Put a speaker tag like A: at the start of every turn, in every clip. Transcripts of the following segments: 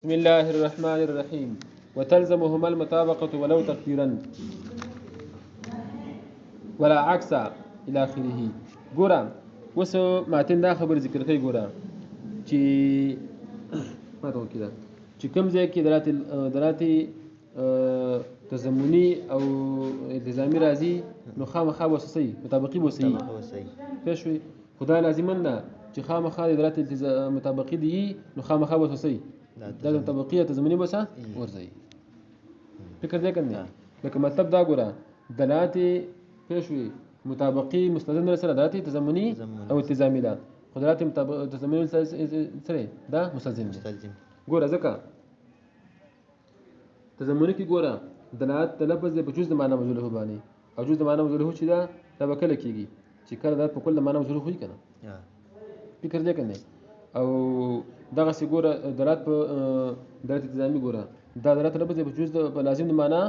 A: بسم الله الرحمن الرحيم وتلزمهما المطابقة ولو تقديرا ولا عكس إلى آخره. ګوره اوس ماتن دا خبر ذکر کوي. ګوره چې ما ته وکړه چې کوم ځای کې دراتي تضمني او التزامي راځي نو خامخا وسوسي مطابقي وسوي پېښ وي. خدای لازمن ده چې خامخا دراتي مطابقي دي نو خامخا وسوسي دا مطابقي تضمني بس ورځي. فکر دې کنه لکه مطلب دا ګوره دلاتي پېښ وي مطابقي مستلزم سره دراتي تضمني او التزامي ده. قدرات تضمني سره دا مستلزم دي. ګوره ځکه تضمني کې ګوره دلالت تلفظ په جزء د معنا مجهوله باندې او جزء د معنا مجهوله چې دا وکړه کیږي چې کله دا په کل د معنا مجهوله وي کنه. فکر دې کنه او دغه سی ګوره دلالت په دلالت التزامي ګوره دا دلالت تلفظ په جزء په لازم د معنا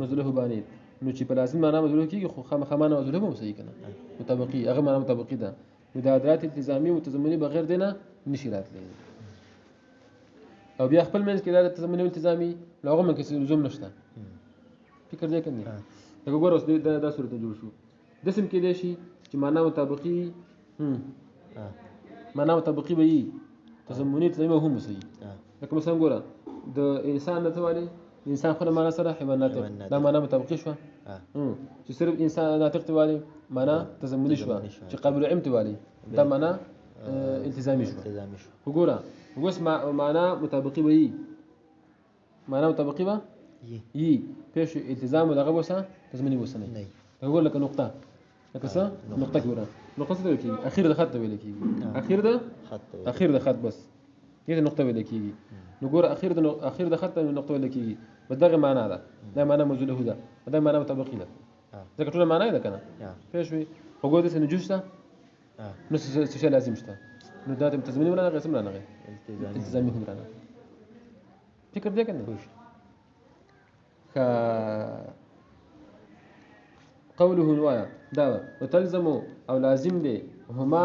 A: مجهوله باندې نو چې په لازم معنا مجهوله کیږي خو خامخا معنا مجهوله به صحیح کنه مطابقي هغه معنا مطابقي ده. نو دا دلالت التزامي او تضمني بغیر دینه نشي راتلی او بیا خپل منځ کې دا تضمني او التزامي لغه من کې لزوم نشته. فکر دې کنه دا ګوره اوس دا صورت جوړ شو د سم کې دی شي چې معنا مطابقي معنا مطابقي وي تضمني تضمني هم صحیح. لکه مثلا ګوره د انسان نه توالي انسان خپل معنا سره حیوانات دا معنا مطابقي شو چې صرف انسان ناطق توالي معنا تضمني شو چې قابل علم توالي دا معنا التزامي شو. وګوره اوس معنا مطابقي وي معنا مطابقي به يي پېښ التزام دغه وسه تضمني وسه نه هو لکه نقطه لکه څه نقطه ګوره نقطه څه ویل کیږي اخیر د خط ویل کیږي اخیر د خط بس یی نقطه ویل کیږي. نو ګوره اخیر د خط نقطه ویل کیږي بس دغه معنا ده دا معنا موجوده ده دا معنا مطابقي ده ځکه ټول معنا ده کنه پېښ وي. خو ګوره د سنجوش ده نو څه لازم شته نو دا تضمني ولا غیر سمره نه التزامي هم رانه. فکر دې کنه قوله نوايا دا وتلزم او لازم دي هما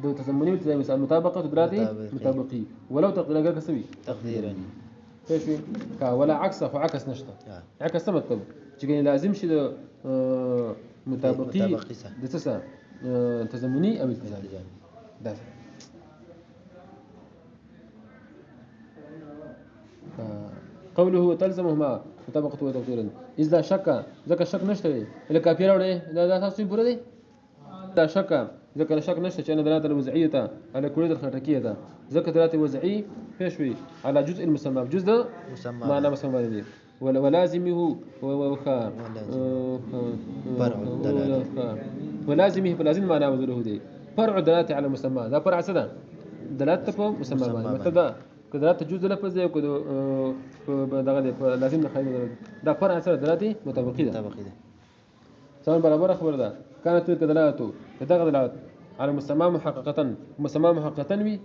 A: دو تضمني والتزامي المطابقه دراتي مطابقي ولو تقديرا كسوي تقديرا ايش ولا عكس او عكس نشطه عكس مطلب چې لازم شي د مطابقي د تسع تضمني او التزامي دا قوله تلزمهما مطابقه وتقديرا اذا شك ذکر شک نشته الا کافر وړي دا تاسو پوره دي دا شک ذکر شک نشته چې ان دلالت الوضعيه على كليه الخطكيه ده ذکر دلالت وضعي پېښوي على جزء المسمى جزء معنى مسمى دي ولازمه ولازمه فلازم معنى وزره دي فرع دلالت على المسمى ده فرع څه ده دلالت په مسمى باندې مطلب ده قدرات جزء لفظ دی او دغه لازم نخایو دا فرع سره دلالتي مطابقي ده سواء برابر خبر ده كانت دلاله دغه دلالت على مسمى محققه وي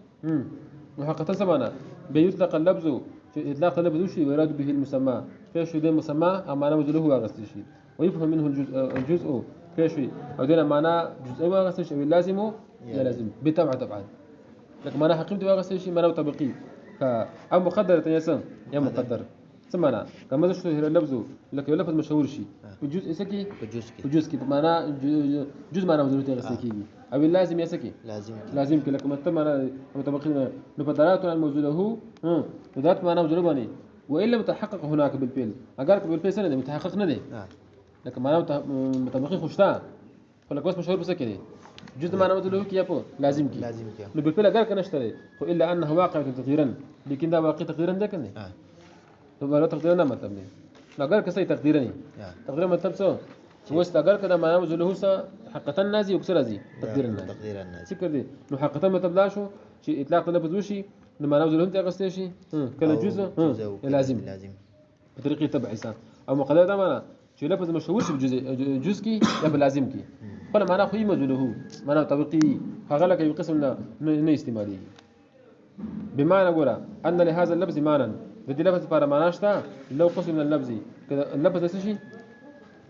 A: محققه سمانا بيطلق اللفظ في اطلاق اللفظ شيء ويراد به المسمى فيش ده مسمى معنى مجله هو غسل شيء ويفهم منه الجزء فيش او ده معنى جزء هو غسل شيء لازم يلازم بتبع طبعا لكن معنى حقيقي هو غسل شيء معنى مطابقي او مقدر تنسم يا مقدر سمعنا كما اشتهر اللفظ لك لفظ مشهور شيء بجزء سكي بجزء كي معنى جزء معنى وزنته غسكي او لازم يسكي لازم كي لك معنى مطابقين بفضلات الموجوده هو ذات معنى وزنه والا متحقق هناك بالفعل اگر بالفعل سنه متحقق نه دي لكن معنى مطابقين خوشتا فلك بس مشهور بس كده جزء معنى وزنه كي يابو لازم كي بالفعل اگر كنشتري الا انه واقع تقديرا لكن ده واقع تقديرا ده كنه تو بل تقديرا مطلب نه اگر کسي تقديرا نه تقديرا مطلب څه وست اگر کدا معنا وزله سه حقیقتا نازي او كسر ازي تقديرا نازي فکر دي نو حقیقتا مطلب لا شو چې اطلاق لفظ وشي نو معنا وزله ته غسته شي کله جزء لازم بطريقه تبع حساب او مقدر ده معنا چې لفظ مشهور شي جزء کی یا لازم کی فل معنا خو مجهوله معنا طبقي هغه لکه یو قسم نه استعمالي بمعنى غورا ان لهذا اللفظ معنى بدي لفظ لپاره معنا شته لو قسم من اللفظ كذا اللفظ څه شي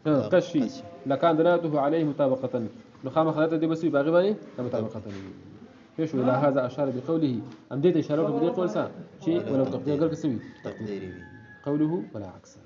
A: قشي لكان دلالته عليه مطابقه نو خامخ دلالت دي بس باغي باندې مطابقه فيش الى هذا اشار بقوله ام ديت اشاره بدي قول سا شيء ولو تقدير قال كسوي
B: تقديري
A: قوله ولا عكسه